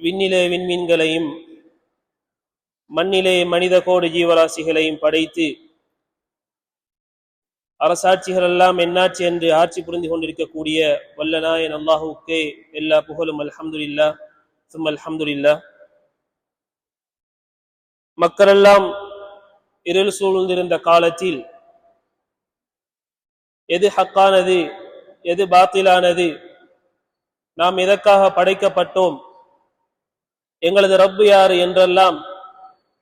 விண்ணிலே விண்மீன்களையும் மண்ணிலே மனித கோடி ஜீவராசிகளையும் படைத்து அரசாட்சிகள் எல்லாம் என்னாட்சி என்று ஆட்சி புரிந்து கொண்டிருக்கக்கூடிய வல்லநாயன் அல்லாஹுக்கே எல்லா புகழும். அல்ஹம்துலில்லாஹ் சும்ம அல்ஹம்துலில்லாஹ். மக்களெல்லாம் இருள் சூழ்ந்திருந்த காலத்தில் எது ஹக்கானது எது பாத்திலானது, நாம் எதற்காக படைக்கப்பட்டோம், எங்களது ரப்பு யாரு என்றெல்லாம்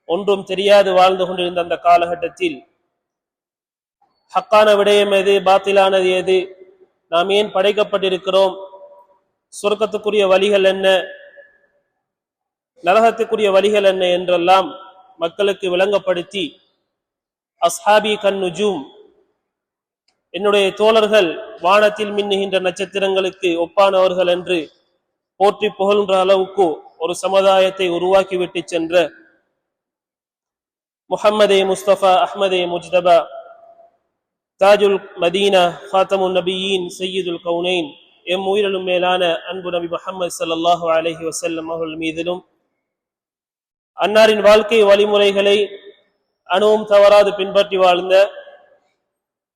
ஒன்றும் தெரியாது வாழ்ந்து கொண்டிருந்த அந்த காலகட்டத்தில் ஹக்கான விடயம் எது, பாத்திலானது எது, நாம் ஏன் படைக்கப்பட்டிருக்கிறோம், சொர்க்கத்துக்குரிய வழிகள் என்ன, நரகத்துக்குரிய வழிகள் என்ன என்றெல்லாம் மக்களுக்கு விளங்கப்படுத்தி அஸ்ஹாபி கன் நுஜூம், என்னுடைய தோழர்கள் வானத்தில் மின்னுகின்ற நட்சத்திரங்களுக்கு ஒப்பானவர்கள் என்று போற்றி புகழ்கின்ற அளவுக்கு ஒரு சமுதாயத்தை உருவாக்கிவிட்டு சென்ற முஹம்மதே முஸ்தபா அஹ்மதே முஜ்தபா தாஜுல் மதீனா ஃபாத்தமுன் நபியீன் சையீதுல் கவுனைன் எம் உயிரிலும் மேலான அன்பு நபி முஹம்மது ஸல்லல்லாஹு அலைஹி வஸல்லம் அவர்கள் மீதிலும் அன்னாரின் வாழ்க்கை வழிமுறைகளை அணுவும் தவறாது பின்பற்றி வாழ்ந்த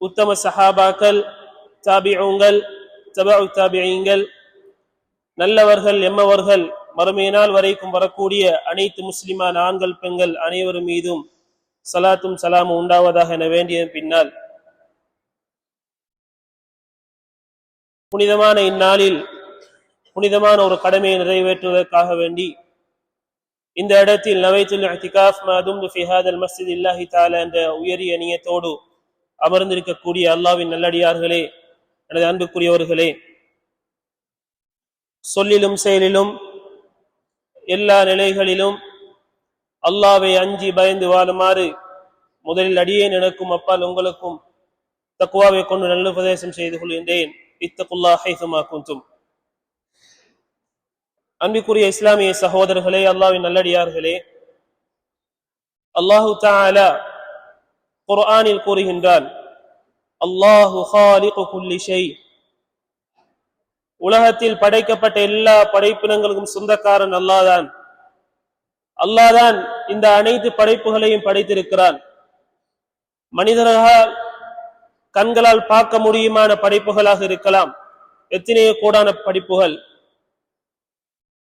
உத்தம சஹாபாக்கள், தாபிஊங்கள், தபஉ தாபிஈன்கள், நல்லவர்கள் எம்மவர்கள் மறுமை நாள் வரைக்கும் வரக்கூடிய அனைத்து முஸ்லிமான ஆண்கள் பெண்கள் அனைவரும் மீதும் சலாத்தும் சலாமும் உண்டாவதாக என வேண்டிய பின்னால், புனிதமான இந்நாளில் புனிதமான ஒரு கடமையை நிறைவேற்றுவதற்காக வேண்டி இந்த இடத்தில் நவைத்துல் இஅ்திகாஃப் மா தும்து ஃபீ ஹாதல் மஸ்ஜித் இல்லாஹி தஆலா என்ற உயரிய நியத்தோடு அமர்ந்திருக்கக்கூடிய அல்லாஹ்வின் நல்லடியார்களே, எனது அன்புக்குரியவர்களே, சொல்லிலும் செயலிலும் எல்லா நிலைகளிலும் அல்லாஹ்வை அஞ்சி பயந்து வாழுமாறு முதலில் அடியேன் எனக்கும் அப்பால் உங்களுக்கும் தக்வாவை கொண்டு நல்ல உபதேசம் செய்து கொள்கின்றேன். இத்தகுல்லாஹ் ஹைசுமா குந்தும். அன்புக்குரிய இஸ்லாமிய சகோதரர்களே, அல்லாஹ்வின் நல்லடியார்களே, அல்லாஹு தஆலா குர்ஆனில் கூறுகின்றான், அல்லாஹு காலிகு குல்லி ஷை, உலகத்தில் படைக்கப்பட்ட எல்லா படைப்பினங்களுக்கும் சொந்தக்காரன் அல்லாஹ்தான். அல்லாஹ்தான் இந்த அனைத்து படைப்புகளையும் படைத்திருக்கிறான். மனிதர்களால் கண்களால் பார்க்க முடியுமான படைப்புகளாக இருக்கலாம், எத்தனையோ கோடான படைப்புகள்,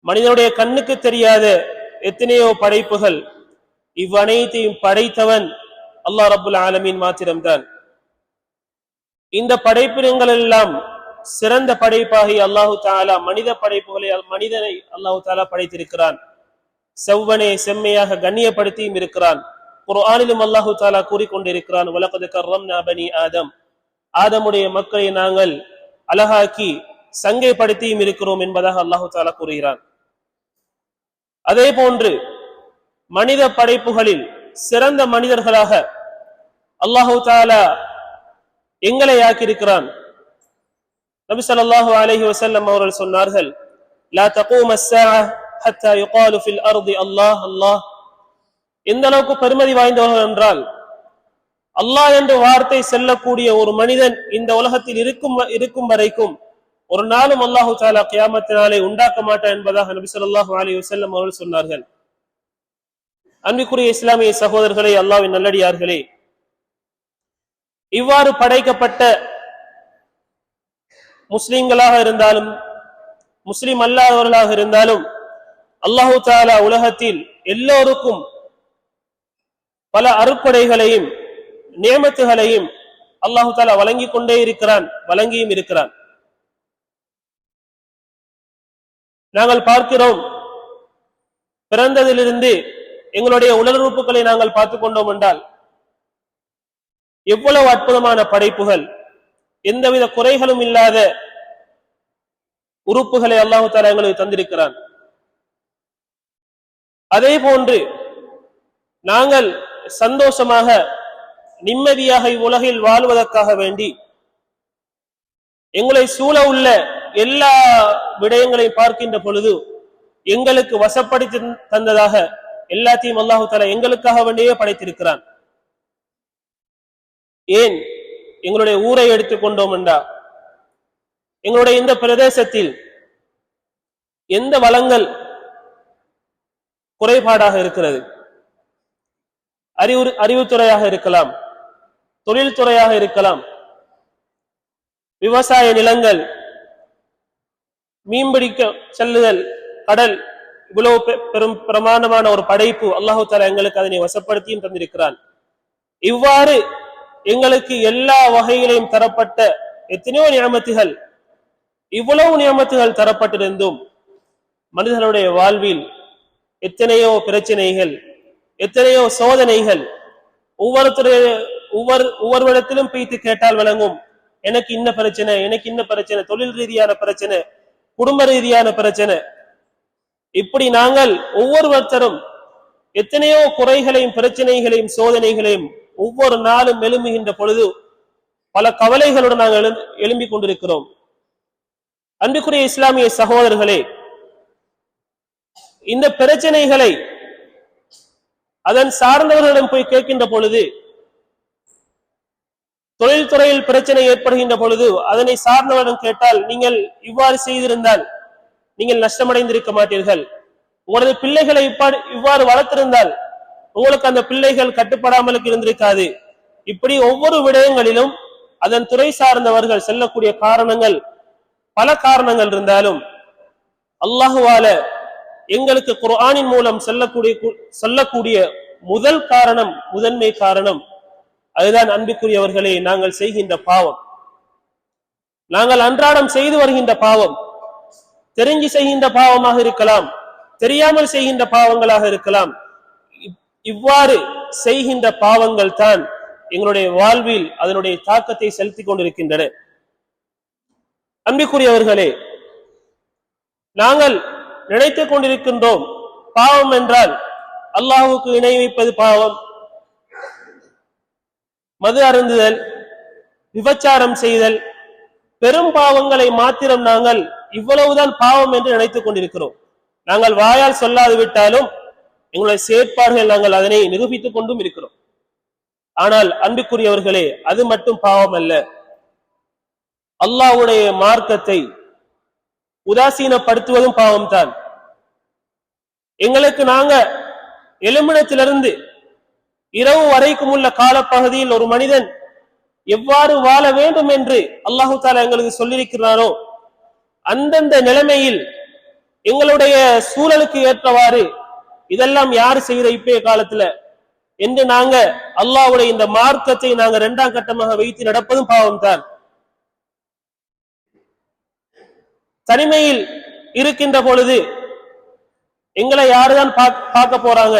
மனிதனுடைய கண்ணுக்கு தெரியாத எத்தனையோ படைப்புகள், இவ்வனைத்தையும் படைத்தவன் அல்லாஹ் ரப்புல் ஆலமீன் மாத்திரம்தான். இந்த படைப்பினங்கள் எல்லாம் சிறந்த படைப்பாகி அல்லாஹு தஆலா மனித படைப்புகளை மனிதனை அல்லாஹு தஆலா படைத்திருக்கிறான். செவ்வனே செம்மையாக கண்ணியப்படுத்தியும் இருக்கிறான். குர்ஆனிலும் அல்லாஹு தஆலா கூறிக்கொண்டிருக்கிறான், வலகத் கர்ரம்னா பனி ஆதம், ஆதமுடைய மக்களை நாங்கள் அழகாக்கி சங்கைப்படுத்தியும் இருக்கிறோம் என்பதாக அல்லாஹு தஆலா கூறுகிறான். அதே போன்று மனித படைப்புகளில் சிறந்த மனிதர்களாக அல்லாஹு தஆலா எங்களை ஆக்கியிருக்கிறான். நபி ஸல்லல்லாஹு அலைஹி வஸல்லம் அவர்கள் சொன்னார்கள், லா தகூம الساعة حتى يقال في الارض الله الله. எந்த அளவுக்கு பெருமதி வாய்ந்தவர்கள் என்றால், அல்லாஹ் என்ற வார்த்தை செல்லக்கூடிய ஒரு மனிதன் இந்த உலகத்தில் இருக்கும் வரைக்கும் ஒரு நாளும் அல்லாஹு தஆலா கியாமத்தினாலே உண்டாக்க மாட்டான் என்பதாக நபி ஸல்லல்லாஹு அலைஹி வஸல்லம் அவர்கள் சொன்னார்கள். அன்புக்குரிய இஸ்லாமிய சகோதரர்களே, அல்லாஹ்வின் நல்லடியார்களே, இவ்வாறு படைக்கப்பட்ட முஸ்லிம்களாக இருந்தாலும் முஸ்லிம் அல்லாதவர்களாக இருந்தாலும் அல்லாஹு தஆலா உலகத்தில் எல்லோருக்கும் பல அருட்கொடைகளையும் நியமத்துகளையும் அல்லாஹு தஆலா வழங்கிக் கொண்டே இருக்கிறான், வழங்கியும் இருக்கிறான். நாங்கள் பார்க்கிறோம், பிறந்ததிலிருந்து எங்களுடைய உடல் உறுப்புகளை நாங்கள் பார்த்துக் கொண்டோம் என்றால் எவ்வளவு அற்புதமான படைப்புகள், எந்தவித குறைகளும் இல்லாத உறுப்புகளை அல்லாஹு தஆலா எங்களுக்கு தந்திருக்கிறான். அதே போன்று நாங்கள் சந்தோஷமாக நிம்மதியாக இவ்வுலகில் வாழ்வதற்காக வேண்டி எங்களை சூழ உள்ள எல்லா விடயங்களையும் பார்க்கின்ற பொழுது எங்களுக்கு வசப்படுத்தி தந்ததாக எல்லாத்தையும் அல்லாஹு தஆலா எங்களுக்காக வேண்டியே படைத்திருக்கிறான். ஏன் எங்களுடைய ஊரை எடுத்துக்கொண்டோம் என்றா, எங்களுடைய இந்த பிரதேசத்தில் எந்த வளங்கள் குறைபாடாக இருக்கிறது. அறிவுத்துறையாக இருக்கலாம், தொழில்துறையாக இருக்கலாம், விவசாய நிலங்கள், மீன்பிடிக்க செல்லுதல், கடல், இவ்வளவு பெரும் பிரமாண்டமான ஒரு படைப்பு அல்லாஹு தஆலா எங்களுக்கு அதனை வசப்படுத்தியும் தந்திருக்கிறான். இவ்வாறு எங்களுக்கு எல்லா வகைகளையும் தரப்பட்ட எத்தனையோ நியமத்துகள், இவ்வளவு நியமத்துகள் தரப்பட்டிருந்தும் மனிதர்களுடைய வாழ்வில் எத்தனையோ பிரச்சனைகள், எத்தனையோ சோதனைகள். ஒவ்வொருவரிடத்திலும் பேய்த்து கேட்டால் வழங்கும், எனக்கு இன்ன பிரச்சனை, எனக்கு இன்ன பிரச்சனை, தொழில் ரீதியான பிரச்சனை, குடும்ப ரீதியான பிரச்சனை. இப்படி நாங்கள் ஒவ்வொருவரும் எத்தனையோ குறைகளையும் பிரச்சனைகளையும் சோதனைகளையும் ஒவ்வொரு நாளும் எழும்புகின்ற பொழுது பல கவலைகளுடன் நாங்கள் எழும்பிக் கொண்டிருக்கிறோம். அன்புக்குரிய இஸ்லாமிய சகோதரர்களே, இந்த பிரச்சனைகளை அதன் சார்ந்தவர்களிடம் போய் கேட்கின்ற பொழுது, தொழில்துறையில் பிரச்சனை ஏற்படுகின்ற பொழுது அதனை சார்ந்தவரிடம் கேட்டால், நீங்கள் இவ்வாறு செய்திருந்தால் நீங்கள் நஷ்டமடைந்திருக்க மாட்டீர்கள், உங்களது பிள்ளைகளை இவ்வாறு வளர்த்திருந்தால் உங்களுக்கு அந்த பிள்ளைகள் கட்டுப்படாமலுக்கு இருந்திருக்காது. இப்படி ஒவ்வொரு விடயங்களிலும் அதன் துறை சார்ந்தவர்கள் செல்லக்கூடிய காரணங்கள், பல காரணங்கள் இருந்தாலும் அல்லாஹுவால எங்களுக்கு குர்ஆனின் மூலம் சொல்லக்கூடிய முதல் காரணம், முதன்மை காரணம் அதுதான் அன்புக்குரியவர்களே, நாங்கள் செய்கின்ற பாவம், நாங்கள் அன்றாடம் செய்து வருகின்ற பாவம். தெரிஞ்சு செய்கின்ற பாவமாக இருக்கலாம், தெரியாமல் செய்கின்ற பாவங்களாக இருக்கலாம். இவ்வாறு செய்கின்ற பாவங்கள் தான் எங்களுடைய வாழ்வில் அதனுடைய தாக்கத்தை செலுத்திக் கொண்டிருக்கின்றன. அன்புக்குரியவர்களே, நாங்கள் நினைத்துக் கொண்டிருக்கின்றோம் பாவம் என்றால் அல்லாஹ்வுக்கு இணை வைப்பது பாவம், மது அருந்துதல், விபச்சாரம் செய்தல், பெரும் பாவங்களை மாத்திரம் நாங்கள் இவ்வளவுதான் பாவம் என்று நினைத்துக் கொண்டிருக்கிறோம். நாங்கள் வாயால் சொல்லாது விட்டாலும் எங்களுடைய செயற்பாடுகள் நாங்கள் அதனை நிரூபித்துக் கொண்டும் இருக்கிறோம். ஆனால் அன்புக்குரியவர்களே, அது மட்டும் பாவம் அல்ல. அல்லாஹ்வுடைய மார்க்கத்தை உதாசீனப்படுத்துவதும் பாவம் தான். எங்களுக்கு நாங்க எழுமினத்திலிருந்து இரவு வரைக்கும் உள்ள காலப்பகுதியில் ஒரு மனிதன் எவ்வாறு வாழ வேண்டும் என்று அல்லாஹு தஆலா எங்களுக்கு சொல்லியிருக்கிறாரோ அந்தந்த நிலைமையில் எங்களுடைய சூழலுக்கு ஏற்றவாறு இதெல்லாம் யாரு செய்யற இப்பய காலத்துல என்று நாங்க அல்லாஹ்வுடைய இந்த மார்க்கத்தை நாங்க இரண்டாம் கட்டமாக வைத்து நடப்பதும் பாவம் தான். தனிமையில் இருக்கின்ற பொழுது எங்களை யாருதான் பார்க்க போறாங்க?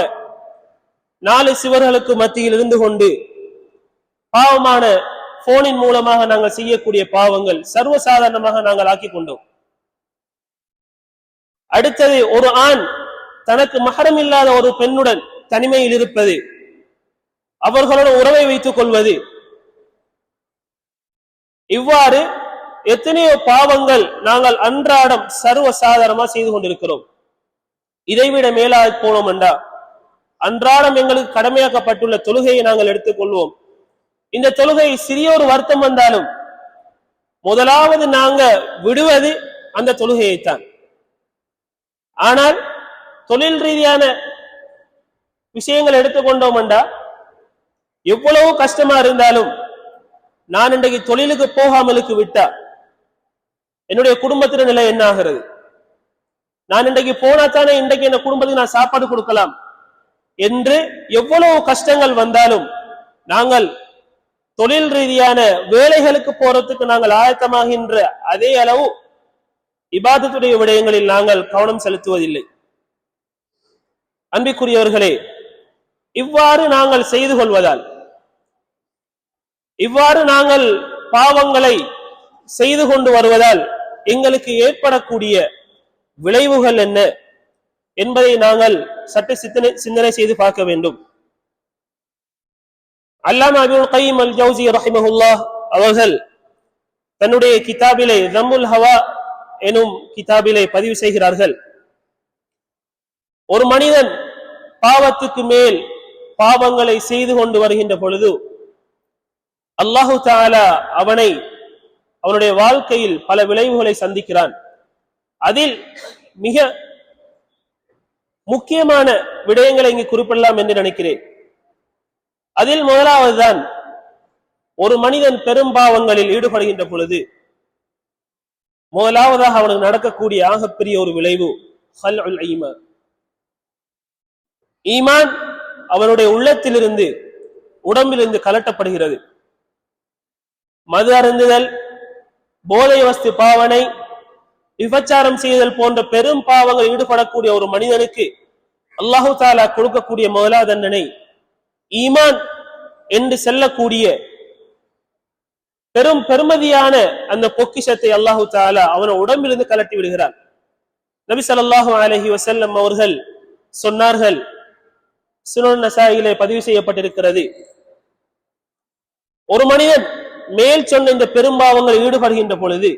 4 சிவர்களுக்கு மத்தியில் இருந்து கொண்டு பாவமான போனின் மூலமாக நாங்கள் செய்யக்கூடிய பாவங்கள் சர்வசாதாரணமாக நாங்கள் ஆக்கிக் கொண்டோம். அடுத்தது, ஒரு ஆண் தனக்கு மஹரம் இல்லாத ஒரு பெண்ணுடன் தனிமையில் இருப்பது, அவர்களோட உறவை வைத்துக் கொள்வது, இவ்வாறு எத்தனையோ பாவங்கள் நாங்கள் அன்றாடம் சர்வசாதாரணமா செய்து கொண்டிருக்கிறோம். இதைவிட மேலாக போனோம் என்றா அன்றாடம் எங்களுக்கு கடமையாக்கப்பட்டுள்ள தொழுகையை நாங்கள் எடுத்துக்கொள்வோம். இந்த தொழுகை சிறிய ஒரு வருத்தம் வந்தாலும் முதலாவது நாங்க விடுவது அந்த தொழுகையைத்தான். ஆனால் தொழில் ரீதியான விஷயங்கள் எடுத்துக்கொண்டோம் என்றா எவ்வளவு கஷ்டமா இருந்தாலும் நான் இன்றைக்கு தொழிலுக்கு போகாமலுக்கு விட்டா என்னுடைய குடும்பத்தின் நிலை என்ன ஆகிறது? நான் இன்றைக்கு போனாத்தானே இன்றைக்கு என் குடும்பத்துக்கு நான் சாப்பாடு கொடுக்கலாம் என்று எவ்வளவு கஷ்டங்கள் வந்தாலும் நாங்கள் தொழில் ரீதியான வேலைகளுக்கு போறதுக்கு நாங்கள் ஆயத்தமாகின்ற அதே அளவு இபாதத்துடைய விடயங்களில் நாங்கள் கவனம் செலுத்துவதில்லை. அன்பிற்குரியவர்களே, இவ்வாறு நாங்கள் செய்து கொள்வதால், இவ்வாறு நாங்கள் பாவங்களை செய்து கொண்டு வருவதால் எங்களுக்கு ஏற்படக்கூடிய விளைவுகள் என்ன என்பதை நாங்கள் சற்று சிந்தனை செய்து பார்க்க வேண்டும். அல்லாமா இப்னுல் கய்யிம் அல் ஜௌஸி ரஹிமஹுல்லாஹ் அவர்கள் தன்னுடைய கிதாபிலே தம்முல் ஹவா எனும் கிதாபிலே பதிவு செய்கிறார்கள், ஒரு மனிதன் பாவத்துக்கு மேல் பாவங்களை செய்து கொண்டு வருகின்ற பொழுது அல்லாஹு தஆலா அவனுடைய வாழ்க்கையில் பல விளைவுகளை சந்திக்கிறான். அதில் மிக முக்கியமான விடயங்களை இங்கு குறிப்பிடலாம் என்று நினைக்கிறேன். அதில் முதலாவதுதான், ஒரு மனிதன் பெரும்பாவங்களில் ஈடுபடுகின்ற பொழுது முதலாவதாக அவனுக்கு நடக்கக்கூடிய ஆகப்பெரிய ஒரு விளைவு ஹல்உல் ஈமான். ஈமான் அவனுடைய உள்ளத்திலிருந்து, உடம்பிலிருந்து கலட்டப்படுகிறது. மது அருந்துதல், போதை வஸ்து பாவனை, விபச்சாரம் செய்தல் போன்ற பெரும் பாவங்கள் ஈடுபடக்கூடிய ஒரு மனிதனுக்கு அல்லாஹு தஆலா கொடுக்கக்கூடிய முதலாவது தண்டனை ஈமான் என்று செல்லக்கூடிய பெரும் பெருமதியான அந்த பொக்கிஷத்தை அல்லாஹு தஆலா அவன உடம்பிலிருந்து கலட்டி விடுகிறான். நபி ஸல்லல்லாஹு அலைஹி வஸல்லம் அவர்கள் சொன்னார்கள், சுனன் நசாயிலே பதிவு செய்யப்பட்டிருக்கிறது, ஒரு மனிதன் மேல் சொன்ன இந்த பெரும்பாவங்களில் ஈடுபடுகின்ற பொழுது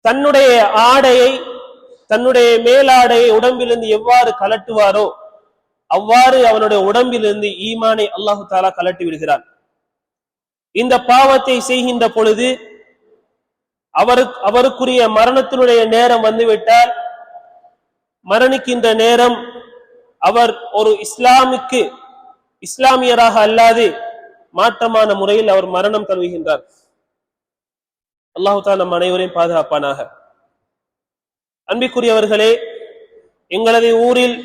தன்னுடைய ஆடையை, தன்னுடைய மேலாடையை உடம்பிலிருந்து எவ்வாறு கலட்டுவாரோ அவ்வாறு அவனுடைய உடம்பிலிருந்து ஈமானை அல்லாஹு தஆலா கலட்டி விடுகிறான். இந்த பாவத்தை செய்கின்ற பொழுது அவருக்குரிய மரணத்தினுடைய நேரம் வந்துவிட்டால், மரணிக்கின்ற நேரம் அவர் ஒரு இஸ்லாமியராக அல்லாது மாற்றமான முறையில் அவர் மரணம் தழுவுகின்றார். அல்லாஹு தஆலா நம் அனைவரையும் பாதுகாப்பானாக. அன்பிற்குரியவர்களே, எங்களது ஊரில்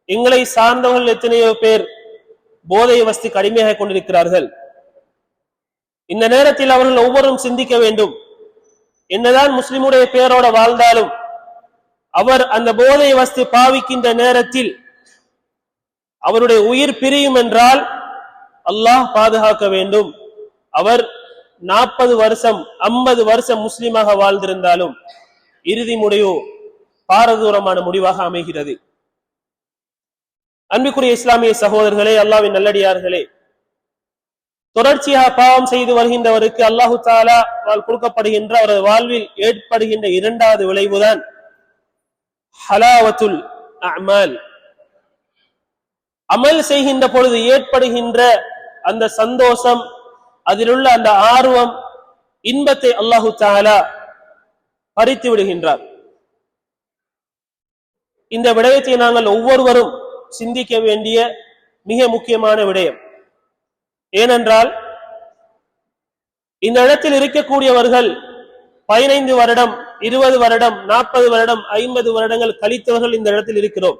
எங்களை சார்ந்தவர்கள் எத்தனையோ பேர் போதை வஸ்துக்கு அடிமையாக கொண்டிருக்கிறார்கள். இந்த நேரத்தில் அவர்கள் ஒவ்வொருவரும் சிந்திக்க வேண்டும், என்னதான் முஸ்லிமுடைய பேரோட வாழ்ந்தாலும் அவர் அந்த போதை வஸ்து பாவிக்கின்ற நேரத்தில் அவருடைய உயிர் பிரியும் என்றால் அல்லாஹ் பாதுகாக்க வேண்டும். அவர் 40 வருஷம் 50 வருஷம் முஸ்லிமாக வாழ்ந்திருந்தாலும் இறுதி முடிவு பாரதூரமான முடிவாக அமைகிறது. அன்பிற்குரிய இஸ்லாமிய சகோதரர்களே, அல்லாஹ்வின் நல்லடியார்களே, தொடர்ச்சியாக பாவம் செய்து வருகின்றவருக்கு அல்லாஹு தஆலா கொடுக்கப்படுகின்ற அவரது வாழ்வில் ஏற்படுகின்ற இரண்டாவது விளைவுதான் ஹலாவத்துல் அமல். அமல் செய்கின்ற பொழுது ஏற்படுகின்ற அந்த சந்தோஷம், அதிலுள்ள அந்த ஆர்வம், இன்பத்தை அல்லாஹு தஆலா பறித்து விடுகின்றார். இந்த விடயத்தை நாங்கள் ஒவ்வொருவரும் சிந்திக்க வேண்டிய மிக முக்கியமான விடயம். ஏனென்றால் இந்த இடத்தில் இருக்கக்கூடியவர்கள் 15 வருடம் 20 வருடம் 40 வருடம் 50 வருடங்கள் கழித்தவர்கள் இந்த இடத்தில் இருக்கிறோம்.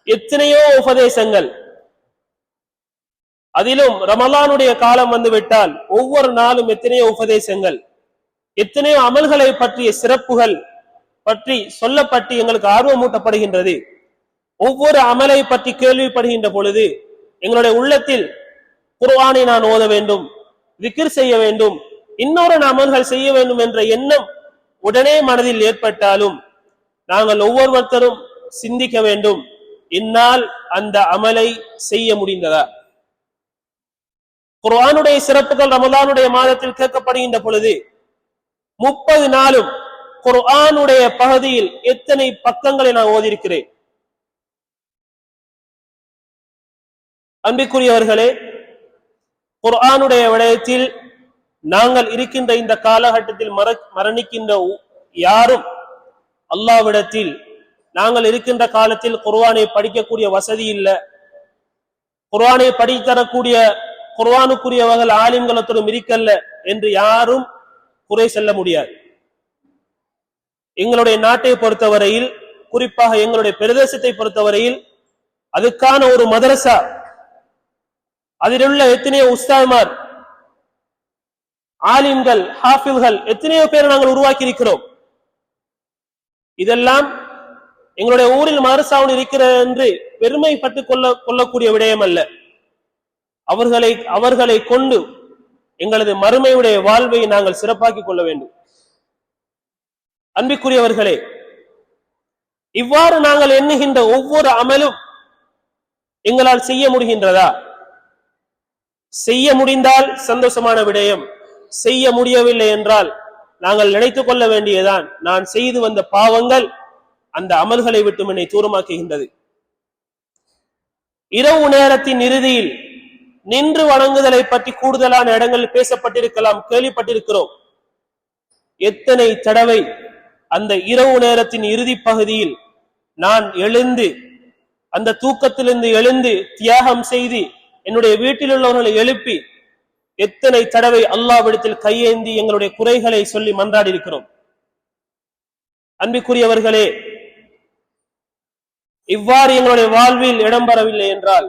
எத்தனையோ உபதேசங்கள், அதிலும் ரமலானுடைய காலம் வந்துவிட்டால் ஒவ்வொரு நாளும் எத்தனையோ உபதேசங்கள், எத்தனையோ அமல்களை பற்றிய சிறப்புகள் பற்றி சொல்லப்பட்டு எங்களுக்கு ஆர்வமூட்டப்படுகின்றது. ஒவ்வொரு அமலை பற்றி கேள்விப்படுகின்ற பொழுது எங்களுடைய உள்ளத்தில் குர்ஆனை நான் ஓத வேண்டும், விக்ர் செய்ய வேண்டும், இன்னொரு அமல்கள் செய்ய வேண்டும் என்ற எண்ணம் உடனே மனதில் ஏற்பட்டாலும் நாங்கள் ஒவ்வொருத்தரும் சிந்திக்க வேண்டும், என்னால் அந்த அமலை செய்ய முடிந்ததா? குர்ஆனுடைய சிறப்புகள் ரமலானுடைய மாதத்தில் கேட்கப்படுகின்ற பொழுது 30 நாளும் குர்ஆனுடைய பகுதியில் எத்தனை பக்கங்களை நான் ஓதியிருக்கிறேன்? அன்பிற்குரியவர்களே, குர்ஆனுடைய விடயத்தில் நாங்கள் இருக்கின்ற இந்த காலகட்டத்தில் மரணிக்கின்ற யாரும் அல்லாஹ்விடத்தில் நாங்கள் இருக்கின்ற காலத்தில் குர்ஆனை படிக்கக்கூடிய வசதி இல்லை, குர்ஆனை படித்தரக்கூடிய குர்ஆனுக்குரியவர்கள் ஆலிம்களத்தோடும் இருக்கல்ல என்று யாரும் குறை சொல்ல முடியாது. எங்களுடைய நாட்டை பொறுத்தவரையில், குறிப்பாக எங்களுடைய பிரதேசத்தை பொறுத்தவரையில் அதுக்கான ஒரு மதரசா, அதிலுள்ள எத்தனையோ உஸ்தாத்மார், ஆலிம்கள், ஹாஃபில்கள் எத்தனையோ பேரை நாங்கள் உருவாக்கி இருக்கிறோம். இதெல்லாம் எங்களுடைய ஊரில் மதரசாவுன் இருக்கிறது என்று பெருமைப்பட்டுக் கொள்ளக்கூடிய விடயம் அல்ல. அவர்களை கொண்டு எங்களது மறுமையுடைய வாழ்வை நாங்கள் சிறப்பாக்கிக் கொள்ள வேண்டும். அன்பிற்குரியவர்களே, இவ்வாறு நாங்கள் எண்ணுகின்ற ஒவ்வொரு அமலும் எங்களால் செய்ய முடிகின்றதா? செய்ய முடிந்தால் சந்தோஷமான விடயம், செய்ய முடியவில்லை என்றால் நாங்கள் நினைத்துக் கொள்ள வேண்டியதான், நான் செய்து வந்த பாவங்கள் அந்த அமல்களை விட்டு என்னை தூரமாக்குகின்றது. இரவு நேரத்தின் இறுதியில் நின்று வணங்குதலை பற்றி கூடுதலான இடங்களில் பேசப்பட்டிருக்கலாம், கேள்விப்பட்டிருக்கிறோம். எத்தனை தடவை அந்த இரவு நேரத்தின் இறுதி பகுதியில் நான் எழுந்து அந்த தூக்கத்திலிருந்து எழுந்து தியாகம் செய்து என்னுடைய வீட்டில் உள்ளவர்களை எழுப்பி எத்தனை தடவை அல்லாஹ்விடத்தில் கையேந்தி எங்களுடைய குறைகளை சொல்லி மன்றாடி இருக்கிறோம். அன்பிற்குரியவர்களே, இவ்வாறு எங்களுடைய வாழ்வில் இடம்பெறவில்லை என்றால்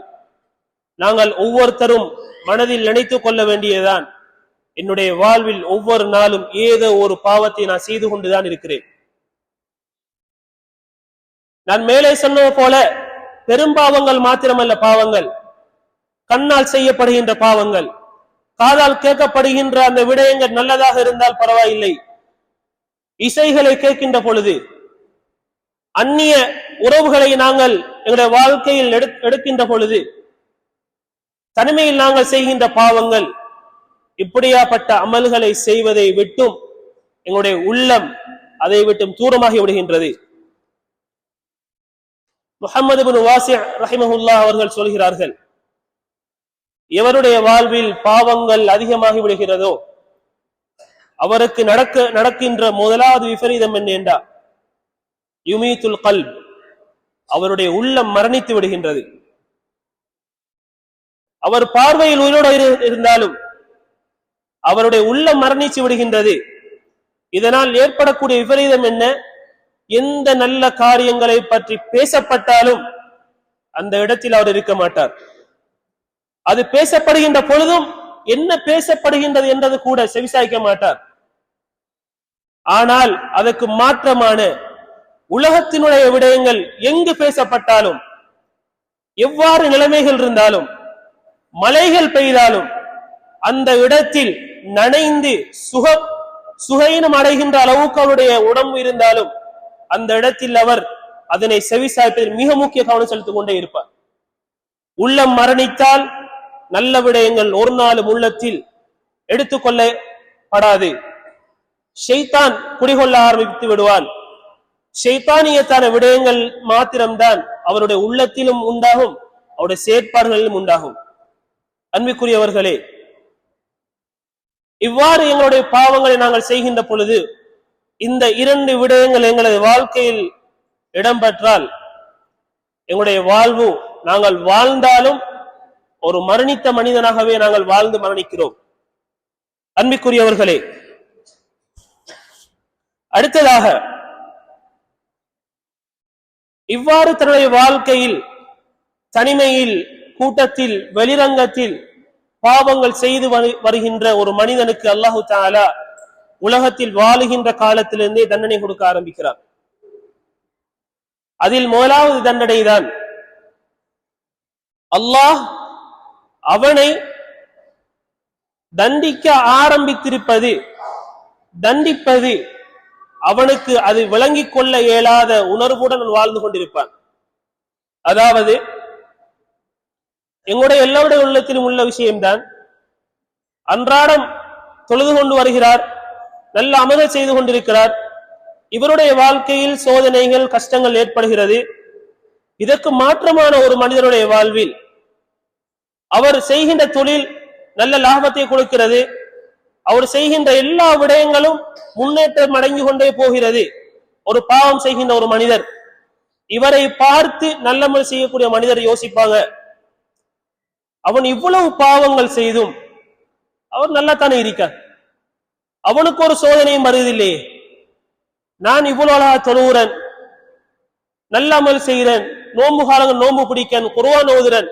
நாங்கள் ஒவ்வொருத்தரும் மனதில் நினைத்துக் கொள்ள வேண்டியதுதான், என்னுடைய வாழ்வில் ஒவ்வொரு நாளும் ஏதோ ஒரு பாவத்தை நான் செய்து கொண்டுதான் இருக்கிறேன். நான் மேலே சொன்னது போல பெரும்பாவங்கள் மாத்திரமல்ல பாவங்கள், கண்ணால் செய்யப்படுகின்ற பாவங்கள், காதால் கேட்கப்படுகின்ற அந்த விடயங்கள் நல்லதாக இருந்தால் பரவாயில்லை, இசைகளை கேட்கின்ற பொழுது, அந்நிய உறவுகளை நாங்கள் எங்களுடைய வாழ்க்கையில் எடுக்கின்ற பொழுது, தனிமையில் நாங்கள் செய்கின்ற பாவங்கள், இப்படியாப்பட்ட அமல்களை செய்வதை விட்டும் எங்களுடைய உள்ளம் அதை விட்டும் தூரமாகி விடுகின்றது. முஹம்மது இப்னு வாஸி' ரஹிமஹுல்லாஹ் அவர்கள் சொல்கிறார்கள், எவருடைய வாழ்வில் பாவங்கள் அதிகமாகி விடுகிறதோ அவருக்கு நடக்கின்ற முதலாவது விபரீதம் என்ன என்றால் யுமீத்துல் கல்ப், அவருடைய உள்ளம் மரணித்து விடுகின்றது. அவர் பார்வையில் உயிரோடு இருந்தாலும் அவருடைய உள்ளம் மரணித்து விடுகின்றது. இதனால் ஏற்படக்கூடிய விபரீதம் என்ன? எந்த நல்ல காரியங்களை பற்றி பேசப்பட்டாலும் அந்த இடத்தில் அவர் இருக்க மாட்டார். அது பேசப்படுகின்ற பொழுதும் என்ன பேசப்படுகின்றது என்றது கூட செவிசாய்க்க மாட்டார். ஆனால் அதற்கு மாற்றமான உலகத்தினுடைய விடயங்கள் எங்கு பேசப்பட்டாலும், எவ்வாறு நிலைமைகள் இருந்தாலும், மலைகள் பெய்தாலும் அந்த இடத்தில் நனைந்து சுகையினம் அடைகின்ற அளவுக்கு அவருடைய உடம்பு இருந்தாலும் அந்த இடத்தில் அவர் அதனை செவிசாய்ப்பதில் மிக முக்கிய கவனம் செலுத்திக் கொண்டே இருப்பார். உள்ளம் மரணித்தால் நல்ல விடயங்கள் ஒரு நாளும் உள்ளத்தில் எடுத்துக்கொள்ளப்படாது. ஷைத்தான் குடிகொள்ள ஆரம்பித்து விடுவான். ஷைத்தானியத்தான விடயங்கள் மாத்திரம்தான் அவருடைய உள்ளத்திலும் உண்டாகும், அவருடைய செயற்பாடுகளிலும் உண்டாகும். அன்பிற்குரியவர்களே, இவ்வாறு எங்களுடைய பாவங்களை நாங்கள் செய்கின்ற பொழுது இந்த இரண்டு விடயங்கள் எங்களது வாழ்க்கையில் இடம்பெற்றால் எங்களுடைய வாழ்வு, நாங்கள் வாழ்ந்தாலும் ஒரு மரணித்த மனிதனாகவே நாங்கள் வாழ்ந்து மரணிக்கிறோம். அன்பிற்குரியவர்களே, அடுத்ததாக இவ்வாறு தன்னுடைய வாழ்க்கையில் தனிமையில், கூட்டத்தில், வெளிரங்கத்தில் பாவங்கள் செய்து வருகின்ற ஒரு மனிதனுக்கு அல்லாஹு தஆலா உலகத்தில் வாழுகின்ற காலத்திலிருந்தே தண்டனை கொடுக்க ஆரம்பிக்கிறார். அதில் முதலாவது தண்டனை தான் அல்லாஹ் அவனை தண்டிக்க ஆரம்பித்திருப்பது, தண்டிப்பது அவனுக்கு அது விளங்கிக் கொள்ள இயலாத உணர்வுடன் வாழ்ந்து கொண்டிருப்பான். அதாவது எங்களுடைய எல்லோருடைய உள்ளத்திலும் உள்ள விஷயம்தான், அன்றாடம் தொழுது கொண்டு வருகிறார், நல்ல அமல்கள் செய்து கொண்டிருக்கிறார், இவருடைய வாழ்க்கையில் சோதனைகள், கஷ்டங்கள் ஏற்படுகிறது. இதற்கு மாற்றமான ஒரு மனிதனுடைய வாழ்வில் அவர் செய்கின்ற தொழில் நல்ல லாபத்தை கொடுக்கிறது, அவர் செய்கின்ற எல்லா விடயங்களும் முன்னேற்றம் அடைந்து கொண்டே போகிறது. ஒரு பாவம் செய்கின்ற ஒரு மனிதர், இவரை பார்த்து நல்லமல் செய்யக்கூடிய மனிதர் யோசிப்பாங்க, அவன் இவ்வளவு பாவங்கள் செய்தும் அவர் நல்லா தானே இருக்க, அவனுக்கு ஒரு சோதனையும் வருவதில்லையே, நான் இவ்வளவு அழகா தொழுகிறேன், நல்ல அமல் செய்கிறேன், நோன்பு காலங்கள் நோன்பு பிடிக்கன், குர்ஆன் ஓதுறேன்,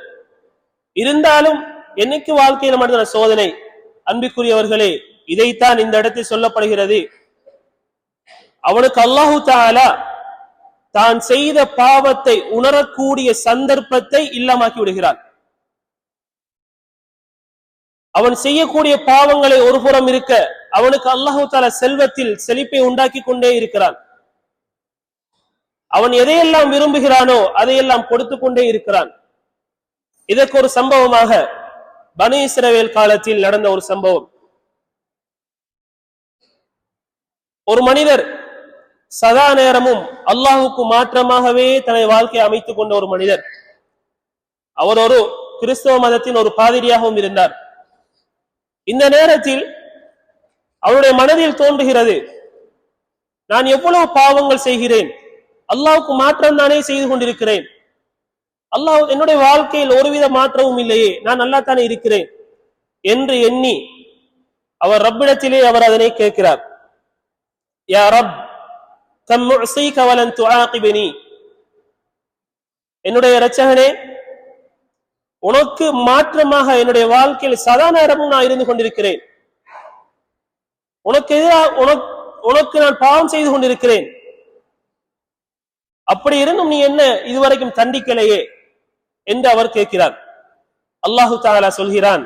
இருந்தாலும் என்னைக்கு வாழ்க்கையில மட்டும் சோதனை. அன்பிற்குரியவர்களே, இதைத்தான் இந்த இடத்தில் சொல்லப்படுகிறது. அவனுக்கு அல்லாஹு தஆலா தான் செய்த பாவத்தை உணரக்கூடிய சந்தர்ப்பத்தை இல்லாமாக்கி விடுகிறான். அவன் செய்யக்கூடிய பாவங்களை ஒரு புறம் இருக்க, அவனுக்கு அல்லாஹு தஆலா செல்வத்தில் செழிப்பை உண்டாக்கி கொண்டே இருக்கிறான். அவன் எதையெல்லாம் விரும்புகிறானோ அதையெல்லாம் கொடுத்து கொண்டே இருக்கிறான். இதற்கு ஒரு சம்பவமாக பனி இஸ்ரவேல் காலத்தில் நடந்த ஒரு சம்பவம். ஒரு மனிதர் சதா நேரமும் அல்லாஹுக்கு மாற்றமாகவே தனது வாழ்க்கையை அமைத்துக் கொண்ட ஒரு மனிதர், அவர் ஒரு கிறிஸ்தவ மதத்தின் ஒரு பாதிரியாகவும் இருந்தார். இந்த நேரத்தில் அவருடைய மனதில் தோன்றுகிறது, நான் எவ்வளவு பாவங்கள் செய்கிறேன், அல்லாஹ்வுக்கு மாற்றம் தானே செய்து கொண்டிருக்கிறேன், அல்லாஹ் என்னுடைய வாழ்க்கையில் ஒருவித மாற்றமும் இல்லையே, நான் நல்லா தானே இருக்கிறேன் என்று எண்ணி அவர் ரப்பிடத்திலே அவர் அதனை கேட்கிறார். யா ரப் கம் உஸீக வலன் துஆகிபனி, என்னுடைய இரட்சகனே, உனக்கு மாற்றமாக என்னுடைய வாழ்க்கையில் சதா நேரமும் நான் இருந்து கொண்டிருக்கிறேன், உனக்கு எதிராக உனக்கு நான் பாவம் செய்து கொண்டிருக்கிறேன், அப்படி இருந்தும் நீ என்ன இதுவரைக்கும் தண்டிக்கலையே என்று அவர் கேட்கிறார். அல்லாஹு தஆலா சொல்கிறான்,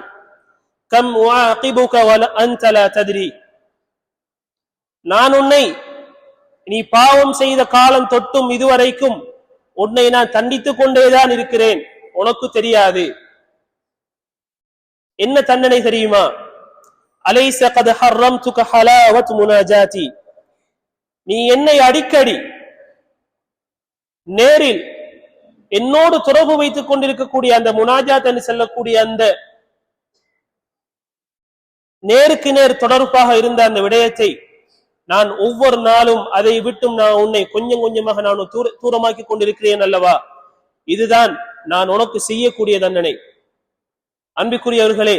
கம் உஆகிபுக வல அன்த லா தத்ரி, நான் உன்னை நீ பாவம் செய்த காலம் தொட்டும் இதுவரைக்கும் உன்னை நான் தண்டித்துக் கொண்டேதான் இருக்கிறேன், உனக்கு தெரியாது. என்ன தண்டனை தெரியுமா? அலைஸ கத் ஹர்ரம்துக ஹலாவத் முனாஜாதி, நீ என்னை அடிக்கடி நேரில் என்னோடு தொடர்பு வைத்துக் கொண்டிருக்கக்கூடிய அந்த முனாஜாத் என்று சொல்லக்கூடிய அந்த நேருக்கு நேர் தொடர்பாக இருந்த அந்த விடயத்தை நான் ஒவ்வொரு நாளும் அதை விட்டும் நான் உன்னை கொஞ்சம் கொஞ்சமாக நான் தூரமாக்கி கொண்டிருக்கிறேன் அல்லவா, இதுதான் நான் உனக்கு செய்யக்கூடிய தண்டனை. அன்பிற்குரியவர்களே,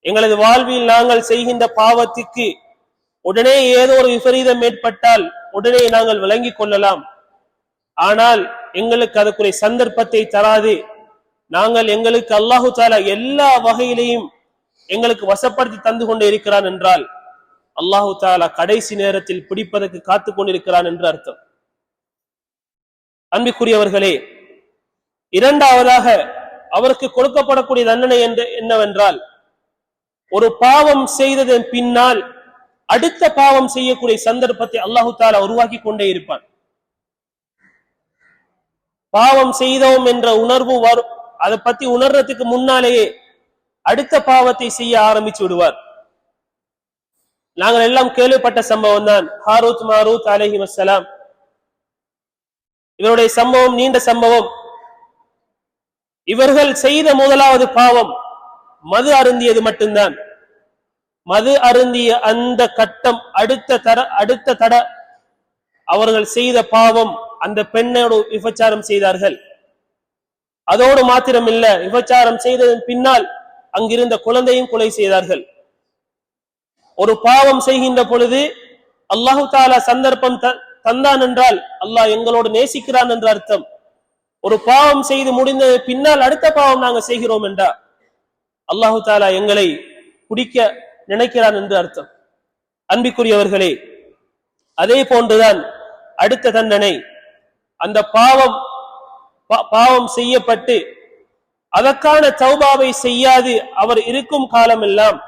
எங்களது வாழ்வில் நாங்கள் செய்கின்ற பாவத்துக்கு உடனே ஏதோ ஒரு விபரீதம் ஏற்பட்டால் உடனே நாங்கள் விளங்கிக் கொள்ளலாம். ஆனால் எங்களுக்கு அதுக்குரிய சந்தர்ப்பத்தை தராது. நாங்கள் எங்களுக்கு அல்லாஹு தஆலா எல்லா வகையிலையும் எங்களுக்கு வசப்படுத்தி தந்து கொண்டே இருக்கிறான் என்றால் அல்லாஹு தஆலா கடைசி நேரத்தில் பிடிப்பதற்கு காத்து கொண்டிருக்கிறான் என்று அர்த்தம். அன்பிற்குரியவர்களே, இரண்டாவதாக அவருக்கு கொடுக்கப்படக்கூடிய தண்டனை என்னவென்றால், ஒரு பாவம் செய்ததன் பின்னால் அடுத்த பாவம் செய்யக்கூடிய சந்தர்ப்பத்தை அல்லாஹு தஆலா உருவாக்கி கொண்டே இருப்பான். பாவம் செய்தோம் என்ற உணர்வு வரும், அதை பத்தி உணர்றதுக்கு முன்னாலேயே அடுத்த பாவத்தை செய்ய ஆரம்பிச்சு விடுவார். நாங்கள் எல்லாம் கேள்விப்பட்ட சம்பவம் தான் ஹாரூத் மாரூத் அலைஹிஸ்ஸலாம். இவருடைய சம்பவம் நீண்ட சம்பவம். இவர்கள் செய்த முதலாவது பாவம் மது அருந்தியது மட்டும்தான். மது அருந்திய அந்த கட்டம் அடுத்த தட அவர்கள் செய்த பாவம் அந்த பெண்ணோடு விபச்சாரம் செய்தார்கள். அதோடு மாத்திரமில்ல, விபச்சாரம் செய்ததன் பின்னால் அங்கிருந்த குழந்தையும் கொலை செய்தார்கள். ஒரு பாவம் செய்கின்ற பொழுது அல்லாஹு தஆலா சந்தர்ப்பம் தந்தான் என்றால் அல்லாஹ் எங்களோடு நேசிக்கிறான் என்ற அர்த்தம். ஒரு பாவம் செய்து முடிந்த பின்னால் அடுத்த பாவம் நாங்கள் செய்கிறோம் என்றால் அல்லாஹு தஆலா எங்களை குடிக்க நினைக்கிறான் என்று அர்த்தம். அன்பிற்குரியவர்களே, அதே போன்றுதான் அடுத்த தண்டனை. அந்த பாவம் செய்யப்பட்டு அதற்கான தௌபாவை செய்யாது அவர் இருக்கும் காலமெல்லாம்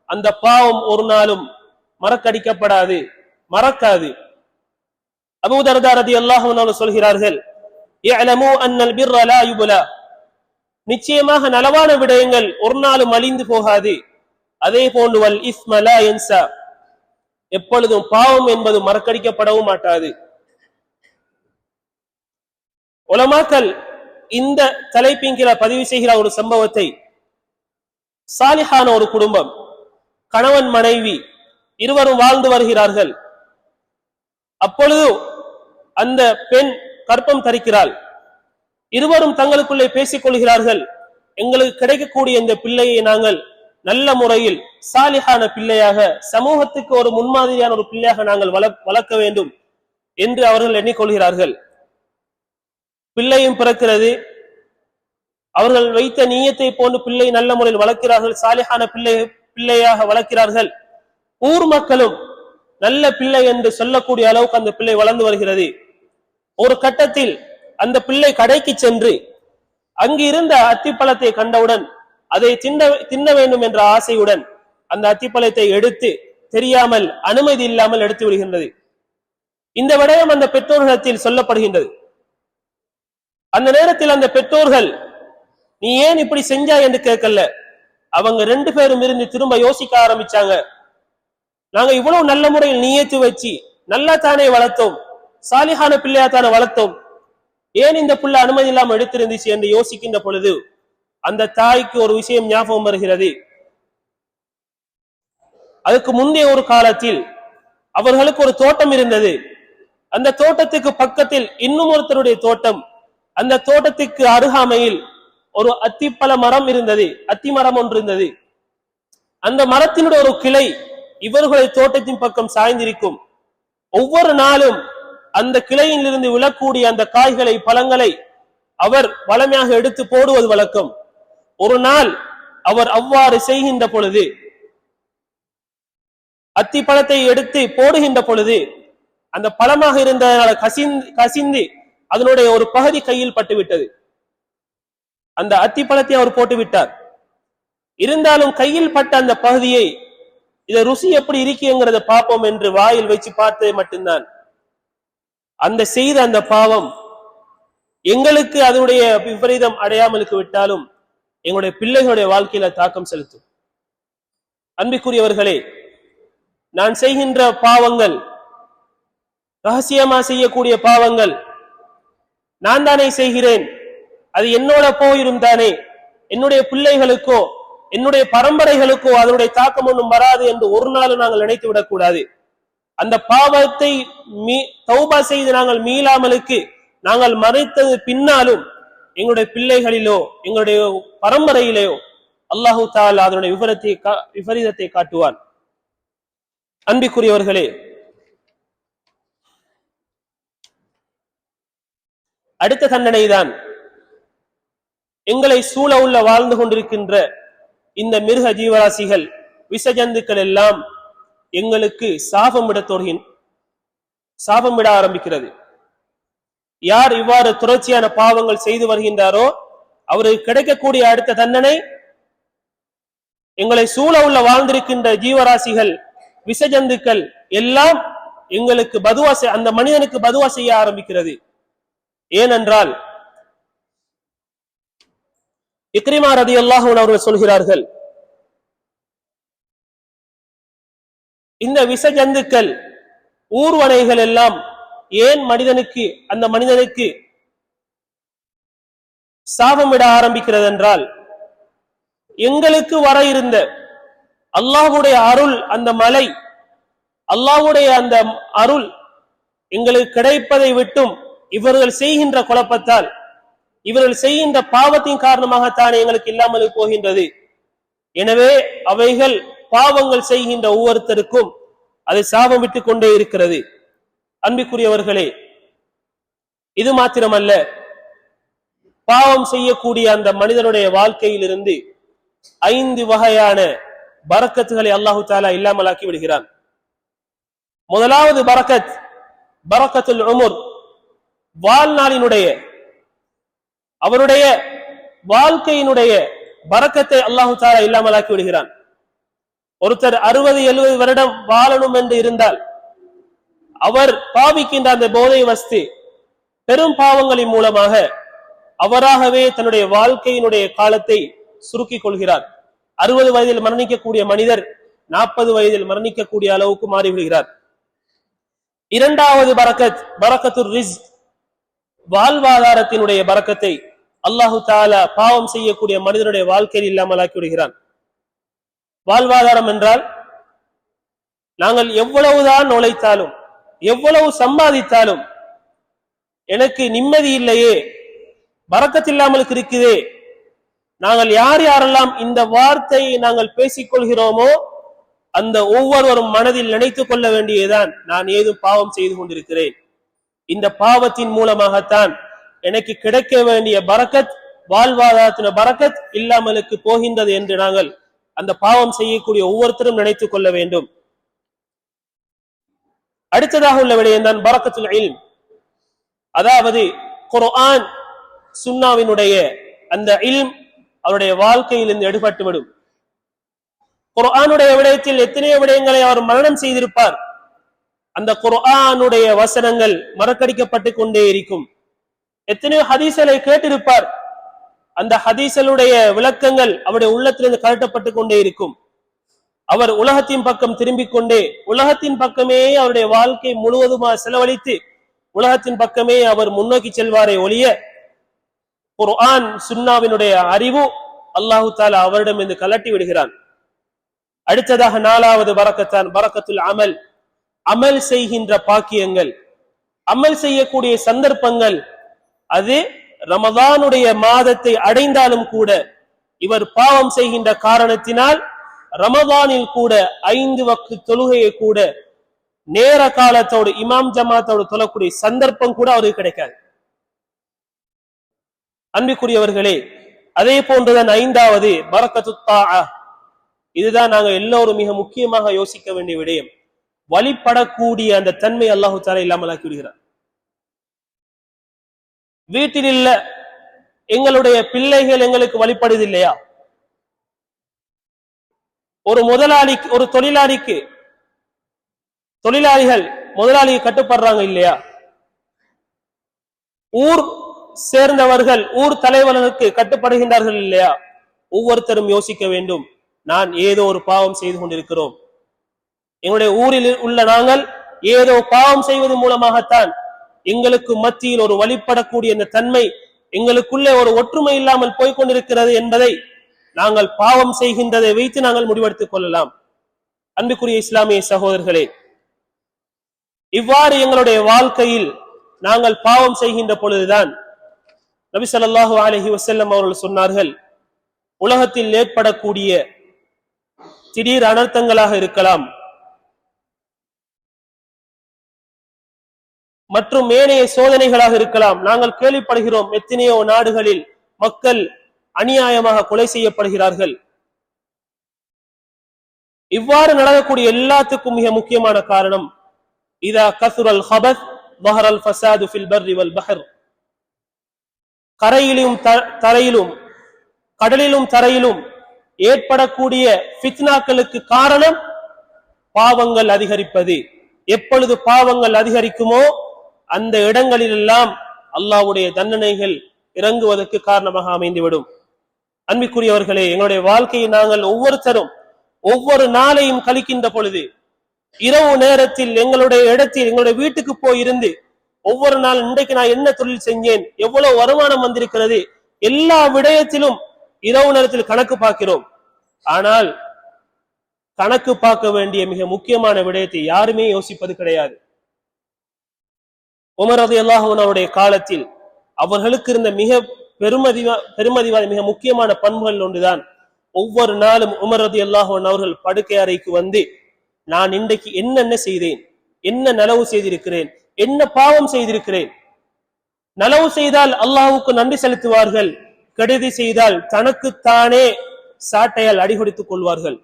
அந்த பாவம் ஒரு நாளும் மறக்கடிக்கப்படாது, மறக்காது. அபூ தர்தா ரலியல்லாஹு அன்ஹு சொல்கிறார்கள், இஅலமு அன்னல் பிர்ர லா யுப்லா, நிச்சயமாக நலவான விடயங்கள் ஒரு நாளும் அழிந்து போகாது. அதே போன்று வல் இஸ்ம லா யன்ஸா, எப்பொழுதும் பாவம் என்பது மறக்கடிக்கப்படவும் மாட்டாது. உலமாக்கள் இந்த தலைப்பின் கீழ பதிவு செய்கிற ஒரு சம்பவத்தை, சாலிஹான ஒரு குடும்பம், கணவன் மனைவி இருவரும் வாழ்ந்து வருகிறார்கள். அப்பொழுது அந்த பெண் கர்ப்பம் தரிக்கிறாள். இருவரும் தங்களுக்குள்ளே பேசிக் கொள்கிறார்கள், எங்களுக்கு கிடைக்கக்கூடிய இந்த பிள்ளையை நாங்கள் நல்ல முறையில் சாலிஹான பிள்ளையாக, சமூகத்துக்கு ஒரு முன்மாதிரியான ஒரு பிள்ளையாக நாங்கள் வளர்க்க வேண்டும் என்று அவர்கள் எண்ணிக்கொள்கிறார்கள். பிள்ளையும் பிறக்கிறது. அவர்கள் வைத்த நீயத்தை போன்று பிள்ளை நல்ல முறையில் வளர்க்கிறார்கள், சாலிஹான பிள்ளையாக வளர்க்கிறார்கள். ஊர் மக்களும் நல்ல பிள்ளை என்று சொல்லக்கூடிய அளவுக்கு அந்த பிள்ளை வளர்ந்து வருகிறது. ஒரு கட்டத்தில் அந்த பிள்ளை கடைக்கு சென்று அங்கு இருந்த அத்திப்பழத்தை கண்டவுடன் அதை தின்ன வேண்டும் என்ற ஆசையுடன் அந்த அத்திப்பழத்தை எடுத்து தெரியாமல், அனுமதி இல்லாமல் எடுத்து விடுகின்றது. இந்த விடயம் அந்த பெற்றோர்களிடத்தில் சொல்லப்படுகின்றது. அந்த நேரத்தில் அந்த பெற்றோர்கள், நீ ஏன் இப்படி செஞ்சா என்று கேட்கல. அவங்க ரெண்டு பேரும் இருந்து திரும்ப யோசிக்க ஆரம்பிச்சாங்க. நாங்க இவ்வளவு நல்ல முறையில் நியத்து வச்சு நல்லா தானே வளர்த்தோம், சாலிஹான பிள்ளையா தானே வளர்த்தோம், ஏன் இந்த பிள்ளை அனுமதி இல்லாமல் எடுத்திருந்துச்சு என்று யோசிக்கின்ற பொழுது அந்த தாய்க்கு ஒரு விஷயம் ஞாபகம் வருகிறது. அதுக்கு முந்தைய ஒரு காலத்தில் அவர்களுக்கு ஒரு தோட்டம் இருந்தது. அந்த தோட்டத்துக்கு பக்கத்தில் இன்னும் ஒருத்தருடைய தோட்டம். அந்த தோட்டத்துக்கு அருகாமையில் ஒரு அத்திப்பழ மரம் இருந்தது, அத்தி மரம் ஒன்று இருந்தது. அந்த மரத்தினுடைய ஒரு கிளை இவர்களுடைய தோட்டத்தின் பக்கம் சாய்ந்திருக்கும். ஒவ்வொரு நாளும் அந்த கிளையில் இருந்து விழக்கூடிய அந்த காய்களை, பழங்களை அவர் வளமையாக எடுத்து போடுவது வழக்கம். ஒரு நாள் அவர் அவ்வாறு செய்கின்ற பொழுது, அத்தி பழத்தை எடுத்து போடுகின்ற பொழுது, அந்த பழமாக இருந்ததனால கசிந்து அதனுடைய ஒரு பகுதி கையில் பட்டுவிட்டது. அந்த அத்தி பழத்தை அவர் போட்டு விட்டார். இருந்தாலும் கையில் பட்ட அந்த பகுதியை, இதை ருசி எப்படி இருக்குங்கிறத பார்ப்போம் என்று வாயில் வச்சு பார்த்தது மட்டும்தான். அந்த செய்த அந்த பாவம் எங்களுக்கு அதனுடைய விபரீதம் அடையாமலுக்கு விட்டாலும் எங்களுடைய பிள்ளைகளுடைய வாழ்க்கையில தாக்கம் செலுத்தும். அன்பிற்குரியவர்களே, நான் செய்கின்ற பாவங்கள், ரகசியமா செய்யக்கூடிய பாவங்கள், நான் தானே செய்கிறேன், அது என்னோட போயிரும் தானே, என்னுடைய பிள்ளைகளுக்கோ என்னுடைய பரம்பரைகளுக்கோ அதனுடைய தாக்கம் ஒன்றும் வராது என்று ஒரு நாளும் நாங்கள் நினைத்து விடக்கூடாது. அந்த பாவத்தை தௌபா செய்து நாங்கள் மீளாமலுக்கு நாங்கள் மறைத்தது பின்னாலும் எங்களுடைய பிள்ளைகளிலோ எங்களுடைய பரம்பரையிலேயோ அல்லாஹு தஆலா அதனுடைய விபரீதத்தை காட்டுவான். அன்பிற்குரியவர்களே, அடுத்த தண்டனை தான் எங்களை சூழ உள்ள வாழ்ந்து கொண்டிருக்கின்ற இந்த மிருக ஜீவராசிகள், விஷஜந்துக்கள் எல்லாம் எங்களுக்கு சாபம் விட ஆரம்பிக்கிறது. யார் இவ்வாறு தொடர்ச்சியான பாவங்கள் செய்து வருகின்றாரோ அவருக்கு கிடைக்கக்கூடிய அடுத்த தண்டனை, எங்களை சூழ உள்ள வாழ்ந்திருக்கின்ற ஜீவராசிகள், விஷஜந்துக்கள் எல்லாம் எங்களுக்கு பதுவா, அந்த மனிதனுக்கு பதுவா செய்ய ஆரம்பிக்கிறது. ஏனென்றால் இக்ரிமா ரலியல்லாஹு அன்ஹு அவர்கள் சொல்கிறார்கள், இந்த விஷஜந்துக்கள், ஊர்வனைகள் எல்லாம் ஏன் அந்த மனிதனுக்கு சாபமிட ஆரம்பிக்கிறது என்றால், எங்களுக்கு வர இருந்த அல்லாஹ்வுடைய அருள், அந்த மலை, அல்லாஹ்வுடைய அந்த அருள் எங்களுக்கு கிடைப்பதை விட்டும் இவர்கள் செய்கின்ற குழப்பத்தால், இவர்கள் செய்கின்ற பாவத்தின் காரணமாகத்தானே எங்களுக்கு இல்லாமல் போகின்றது. எனவே அவைகள் பாவங்கள் செய்கின்ற ஒவ்வொருத்தருக்கும் அதை சாபம் விட்டுக் கொண்டே இருக்கிறது. அன்பிற்குரியவர்களே, இது மாத்திரமல்ல, பாவம் செய்யக்கூடிய அந்த மனிதனுடைய வாழ்க்கையில் இருந்து 5 வகையான பரக்கத்துகளை அல்லாஹு தஆலா இல்லாமலாக்கி விடுகிறான். முதலாவது பரக்கத், பரக்கத்துல் உமர், வாழ்நாளினுடைய, அவருடைய வாழ்க்கையினுடைய பரக்கத்தை அல்லாஹு தஆலா இல்லாமலாக்கி விடுகிறான். ஒருத்தர் 60-70 வருடம் வாழணும் என்று இருந்தால் அவர் பாவிக்கின்ற அந்த போதை வஸ்து பெரும் பாவங்களின் மூலமாக அவராகவே தன்னுடைய வாழ்க்கையினுடைய காலத்தை சுருக்கிக் கொள்கிறார். 60 வயதில் மரணிக்கக்கூடிய மனிதர் 40 வயதில் மரணிக்கக்கூடிய அளவுக்கு மாறிவிடுகிறார். இரண்டாவது பரக்கத், பரக்கத்துர் ரிஸ்க், வாழ்வாதாரத்தினுடைய பரக்கத்தை அல்லாஹு தஆலா பாவம் செய்யக்கூடிய மனிதனுடைய வாழ்க்கையில் இல்லாமலாக்கி விடுகிறான். வாழ்வாதாரம் என்றால், நாங்கள் எவ்வளவுதான் உழைத்தாலும், எவ்வளவு சம்பாதித்தாலும் எனக்கு நிம்மதி இல்லையே, பரக்கத்தில்லாமல் இருக்குதே, நாங்கள் யார் யாரெல்லாம் இந்த வார்த்தையை நாங்கள் பேசிக்கொள்கிறோமோ அந்த ஒவ்வொருவரும் மனதில் நினைத்துக் கொள்ள வேண்டியதுதான், நான் ஏதும் பாவம் செய்து கொண்டிருக்கிறேன், இந்த பாவத்தின் மூலமாகத்தான் எனக்கு கிடைக்க வேண்டிய பரக்கத், வாழ்வாதாரத்தின பரக்கத் இல்லாமலுக்கு போகின்றது என்று நாங்கள் அந்த பாவம் செய்யக்கூடிய ஒவ்வொருத்தரும் நினைத்துக் கொள்ள வேண்டும். அடுத்ததாக உள்ள விடயம்தான் பரக்கத்துல் இல்ம், அதாவது குர்ஆன் சுன்னாவினுடைய அந்த இல்ம் அவருடைய வாழ்க்கையிலிருந்து எடுபட்டுவிடும். குர்ஆனுடைய விடயத்தில் எத்தனையோ விடயங்களை அவர் மரணம் செய்திருப்பார். அந்த குர்ஆனுடைய வசனங்கள் மறக்கடிக்கப்பட்டு கொண்டே இருக்கும். எத்தனையோ ஹதீஸ்களை கேட்டிருப்பார். அந்த ஹதீஸ்களுடைய விளக்கங்கள் அவருடைய உள்ளத்திலிருந்து கழட்டப்பட்டு கொண்டே இருக்கும். அவர் உலகத்தின் பக்கம் திரும்பிக் கொண்டே, உலகத்தின் பக்கமே அவருடைய வாழ்க்கை முழுவதுமா செலவழித்து உலகத்தின் பக்கமே அவர் முன்னோக்கி செல்வாரே ஒழிய, குர்ஆன் சுன்னாவினுடைய அறிவு அல்லாஹு தஆலா அவரிடம் இருந்து கலட்டி விடுகிறான். அடுத்ததாக 4வது பரக்கத்தான் பரக்கத்துல் அமல், அமல் செய்கின்ற பாக்கியங்கள், அமல் செய்யக்கூடிய சந்தர்ப்பங்கள், அது ரமதானுடைய மாதத்தை அடைந்தாலும் கூட இவர் பாவம் செய்கின்ற காரணத்தினால் ரமதானில் கூட 5 வக்து தொழுகையை கூட நேர காலத்தோடு இமாம் ஜமாத்தோடு தொழக்கூடிய சந்தர்ப்பம் கூட அவருக்கு கிடைக்காது. அன்பிற்குரியவர்களே, அதே போன்றுதான் 5வது பரக்கத்து தாஅ. இதுதான் நாங்க எல்லோரும் மிக முக்கியமாக யோசிக்க வேண்டிய விடயம். வழிபடக்கூடிய அந்த தன்மை அல்லாஹு தஆலா இல்லாமல் ஆக்கி விடுகிறார். வீட்டில் இல்ல எங்களுடைய பிள்ளைகள் எங்களுக்கு வழிபடுது இல்லையா? ஒரு முதலாளிக்கு, ஒரு தொழிலாளிகள் முதலாளியை கட்டுப்படுறாங்க இல்லையா? ஊர் சேர்ந்தவர்கள் ஊர் தலைவனுக்கு கட்டுப்படுகின்றார்கள் இல்லையா? ஒவ்வொருத்தரும் யோசிக்க வேண்டும், நான் ஏதோ ஒரு பாவம் செய்து கொண்டிருக்கிறோம். எங்களுடைய ஊரில் உள்ள நாங்கள் ஏதோ பாவம் செய்வது மூலமாகத்தான் எங்களுக்கு மத்தியில் ஒரு வழிபடக்கூடிய இந்த தன்மை, எங்களுக்குள்ளே ஒரு ஒற்றுமை இல்லாமல் போய்கொண்டிருக்கிறது என்பதை நாங்கள் பாவம் செய்கின்றதை வைத்து நாங்கள் முடிவெடுத்துக் கொள்ளலாம். அன்புக்குரிய இஸ்லாமிய சகோதரர்களே, இவ்வாறு எங்களுடைய வாழ்க்கையில் நாங்கள் பாவம் செய்கின்ற பொழுதுதான் நபி ஸல்லல்லாஹு அலைஹி வஸல்லம் அவர்கள் சொன்னார்கள், உலகத்தில் ஏற்படக்கூடிய திடீர் அனர்த்தங்களாக இருக்கலாம் மற்றும் ஏனைய சோதனைகளாக இருக்கலாம். நாங்கள் கேள்விப்படுகிறோம், எத்தனையோ நாடுகளில் மக்கள் அநியாயமாக கொலை செய்யப்படுகிறார்கள். இவ்வாறு நடக்கக்கூடிய எல்லாத்துக்கும் மிக முக்கியமான காரணம், இதா கசுரல் ஹபத் வஹரல் ஃபஸாது ஃபில் பர்ரி வல் பஹர். கரையிலும் தரையிலும், கடலிலும் தரையிலும் ஏற்படக்கூடிய ஃபித்னாக்களுக்கு காரணம் பாவங்கள் அதிகரிப்பது. எப்பொழுது பாவங்கள் அதிகரிக்குமோ அந்த இடங்களில் எல்லாம் அல்லாஹ்வுடைய தண்டனைகள் இறங்குவதற்கு காரணமாக அமைந்துவிடும். அன்பிற்குரியவர்களே, எங்களுடைய வாழ்க்கையை நாங்கள் ஒவ்வொருத்தரும் ஒவ்வொரு நாளையும் கழிக்கின்ற பொழுது, இரவு நேரத்தில் எங்களுடைய இடத்தில் எங்களுடைய வீட்டுக்கு போய் இருந்து ஒவ்வொரு நாள் இன்றைக்கு நான் என்ன தொழில் செஞ்சேன், எவ்வளவு வருமானம் வந்திருக்கிறது, எல்லா விடயத்திலும் இரவு நேரத்தில் கணக்கு பார்க்கிறோம். ஆனால் கணக்கு பார்க்க வேண்டிய மிக முக்கியமான விடயத்தை யாருமே யோசிப்பது கிடையாது. உமர் ரலியல்லாஹு அன்ஹு அவருடைய காலத்தில் அவர்களுக்கு இருந்த மிக பெருமதிவாத மிக முக்கியமான பண்புகள் ஒன்றுதான், ஒவ்வொரு நாளும் உமர் ரலியல்லாஹு அன்ஹு அவர்கள் படுக்கை அறைக்கு வந்து, நான் இன்றைக்கு என்னென்ன செய்தேன், என்ன நலவு செய்திருக்கிறேன், என்ன பாவம் செய்திருக்கிறேன். நலவு செய்தால் அல்லாஹ்வுக்கு நன்றி செலுத்துவார்கள், கெடுதி செய்தால் தனக்குத்தானே சாட்டையால் அடிகொடுத்துக் கொள்வார்கள்.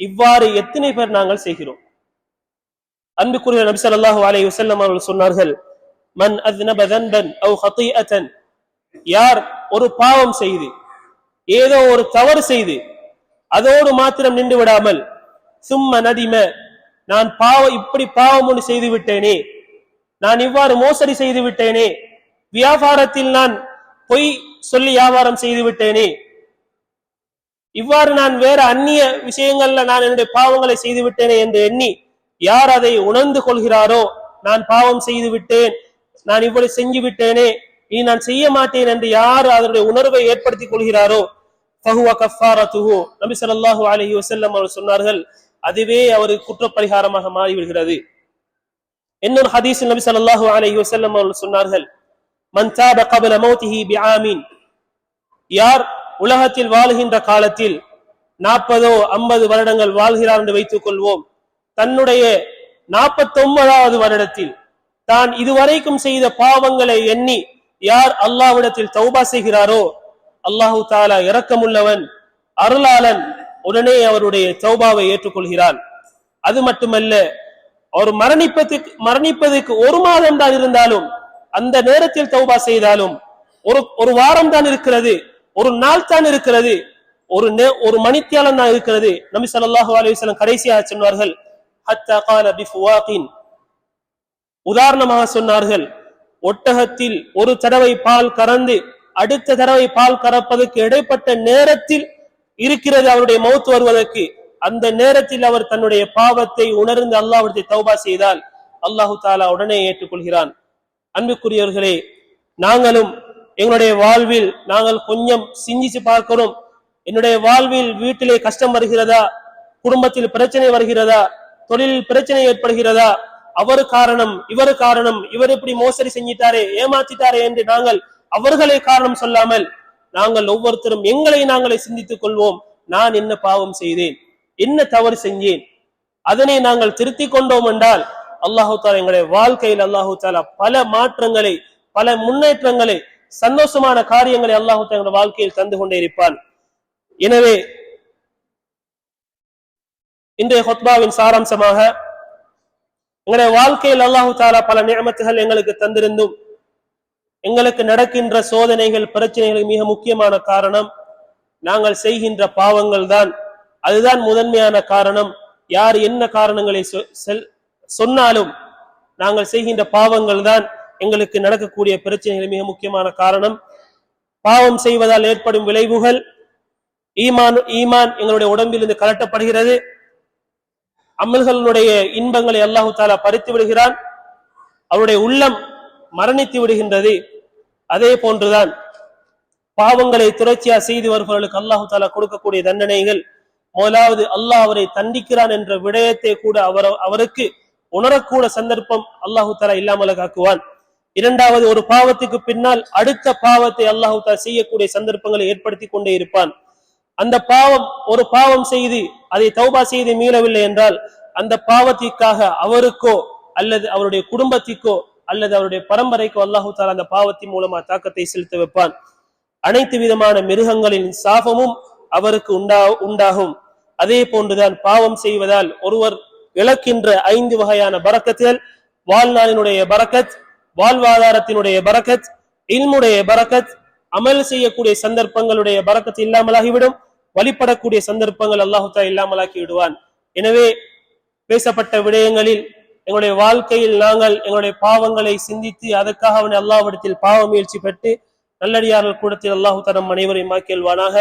இவ்வாறு எத்தனை பேர் நாங்கள் செய்கிறோம்? அன்புக்குரிய நபி ஸல்லல்லாஹு அலைஹி வஸல்லம் அவர்கள் சொன்னார்கள், மன் அஸ்னப தன்பன் அவ் ஹதீஅத்தன், யார் ஒரு பாவம் செய்து, ஏதோ ஒரு தவறு செய்து அதோடு மாத்திரம் நின்று விடாமல், சும்ம நதிம, நான் இப்படி பாவம் ஒன்று செய்து விட்டேனே, நான் இவ்வாறு மோசடி செய்து விட்டேனே, வியாபாரத்தில் நான் பொய் சொல்லி வியாபாரம் செய்து விட்டேனே, இவ்வாறு நான் வேற அந்நிய விஷயங்கள்ல நான் என்னுடைய பாவங்களை செய்து விட்டேனே என்று எண்ணி யார் அதை உணர்ந்து கொள்கிறாரோ, நான் பாவம் செய்து விட்டேன், நான் இவ்வளவு செஞ்சு விட்டேனே, இனி நான் செய்ய மாட்டேன் என்று யார் அதனுடைய உணர்வை ஏற்படுத்திக் கொள்கிறாரோ, ஃபஹுவ கஃபாரத்துஹு, நபி ஸல்லல்லாஹு அலைஹி வஸல்லம் அவர்கள் சொன்னார்கள், அதுவே அவருக்கு குற்றப்பரிகாரமாக மாறிவிடுகிறது. இன்னொரு ஹதீஸில் நபி ஸல்லல்லாஹு அலைஹி வஸல்லம் அவர்கள் சொன்னார்கள், மன் தாப கப்ல மௌதிஹி பிஆமின், யார் உலகத்தில் வாழ்கின்ற காலத்தில் 40-50 வருடங்கள் வாழ்கிறார் என்று வைத்துக் கொள்வோம், தன்னுடைய 49வது வருடத்தில் தான் இதுவரைக்கும் செய்த பாவங்களை எண்ணி யார் அல்லாஹ்விடத்தில் தௌபா செய்கிறாரோ, அல்லாஹு தஆலா இரக்கமுள்ளவன், அருளாளன், உடனே அவருடைய தௌபாவை ஏற்றுக்கொள்கிறான். அது மட்டுமல்ல, அவர் மரணிப்பதற்கு 1 மாதம் தான் இருந்தாலும், அந்த நேரத்தில் தௌபா செய்தாலும், ஒரு வாரம் தான் இருக்கிறது, ஒரு நாள் தான் இருக்கிறது, ஒரு மணித்தியாலம் தான் இருக்கிறது. நபி ஸல்லல்லாஹு அலைஹி வஸல்லம் கடைசியாக சொன்னார்கள், ஹத்தா கால பிஃபுவாகின், உதாரணமாக சொன்னார்கள், ஒட்டகத்தில் ஒரு தடவை பால் கறந்து அடுத்த தடவை பால் கறப்பதற்கு இடைப்பட்ட நேரத்தில் இருக்கிறது அவருடைய மௌத் வருவதற்கு. அந்த நேரத்தில் அவர் தன்னுடைய பாவத்தை உணர்ந்து அல்லாஹ்விடத்தை தௌபா செய்தால் அல்லாஹு தஆலா உடனே ஏற்றுக்கொள்கிறான். அன்புக்குரியவர்களே, நாங்களும் எங்களுடைய வாழ்வில் நாங்கள் கொஞ்சம் சிந்திச்சு பார்க்கிறோம், என்னுடைய வாழ்வில் வீட்டிலே கஷ்டம் வருகிறதா, குடும்பத்தில் பிரச்சனை வருகிறதா, தொழிலில் பிரச்சனை ஏற்படுகிறதா, அவர் காரணம், இவர் இப்படி மோசடி செஞ்சிட்டாரே, ஏமாத்திட்டாரே என்று நாங்கள் அவர்களை காரணம் சொல்லாமல் நாங்கள் ஒவ்வொருத்தரும் எங்களை நாங்களே சிந்தித்துக் கொள்வோம். நான் என்ன பாவம் செய்தேன், என்ன தவறு செஞ்சேன், அதனை நாங்கள் திருத்திக் கொண்டோம் என்றால் அல்லாஹு தாலா எங்களுடைய வாழ்க்கையில் அல்லாஹு தாலா பல மாற்றங்களை, பல முன்னேற்றங்களை, சந்தோஷமான காரியங்களை அல்லாஹு தாலா எங்களுடைய வாழ்க்கையில் தந்து கொண்டே இருப்பான். எனவே இன்றைய ஹுத்பாவின் சாராம்சமாக, எங்களுடைய வாழ்க்கையில் அல்லாஹு தாலா பல நிஅமத்துகள் எங்களுக்கு தந்திருந்தும் எங்களுக்கு நடக்கின்ற சோதனைகள், பிரச்சனைகள் மிக முக்கியமான காரணம் நாங்கள் செய்கின்ற பாவங்கள் தான். அதுதான் முதன்மையான காரணம். யார் என்ன காரணங்களை சொன்னாலும் நாங்கள் செய்கின்ற பாவங்கள் தான் எங்களுக்கு நடக்கக்கூடிய பிரச்சனைகள் மிக முக்கியமான காரணம். பாவம் செய்வதால் ஏற்படும் விளைவுகள், ஈமான் எங்களுடைய உடம்பிலிருந்து கலட்டப்படுகிறது. அமல்களுடைய இன்பங்களை அல்லாஹு தாலா பறித்து விடுகிறான். அவருடைய உள்ளம் மரணித்து விடுகின்றது. அதே போன்றுதான் பாவங்களை தொடர்ச்சியா செய்து வருபவர்களுக்கு அல்லாஹு தாலா கொடுக்கக்கூடிய தண்டனைகள், முதலாவது அல்லாஹ் அவரை தண்டிக்கிறான் என்ற விடயத்தை கூட அவருக்கு உணரக்கூட சந்தர்ப்பம் அல்லாஹு தாலா இல்லாமல் காக்குவான். இரண்டாவது, ஒரு பாவத்துக்கு பின்னால் அடுத்த பாவத்தை அல்லாஹு தாலா செய்யக்கூடிய சந்தர்ப்பங்களை ஏற்படுத்தி கொண்டே இருப்பான். அந்த பாவம், ஒரு பாவம் செய்து அதை தௌபா செய்து மீளவில்லை என்றால் அந்த பாவத்திற்காக அவருக்கோ அல்லது அவருடைய குடும்பத்திற்கோ அல்லது அவருடைய பரம்பரைக்கோ அல்லாஹு தாலா அந்த பாவத்தின் மூலமா தாக்கத்தை செலுத்த வைப்பான். அனைத்து விதமான மிருகங்களின் சாபமும் அவருக்கு உண்டாகும். அதே போன்றுதான் பாவம் செய்வதால் ஒருவர் இழக்கின்ற 5 வகையான பரக்கத்துகள், வாழ்நாளினுடைய பரக்கத், வாழ்வாதாரத்தினுடைய பரக்கத், இல்முடைய பரக்கத், அமல் செய்யக்கூடிய சந்தர்ப்பங்களுடைய பரக்கத் இல்லாமலாகிவிடும். வழிபடக்கூடிய சந்தர்ப்பங்கள் அல்லாஹு தஆலா இல்லாமலாக்கி விடுவான். எனவே பேசப்பட்ட விடயங்களில் எங்களுடைய வாழ்க்கையில் நாங்கள் எங்களுடைய பாவங்களை சிந்தித்து அதற்காக அல்லாஹ்விடத்தில் பாவ முயற்சி பெற்று நல்லடியார்கள் கூடத்தில் அல்லாஹு தஆலா அனைவரையும் ஆக்கியல்வானாக.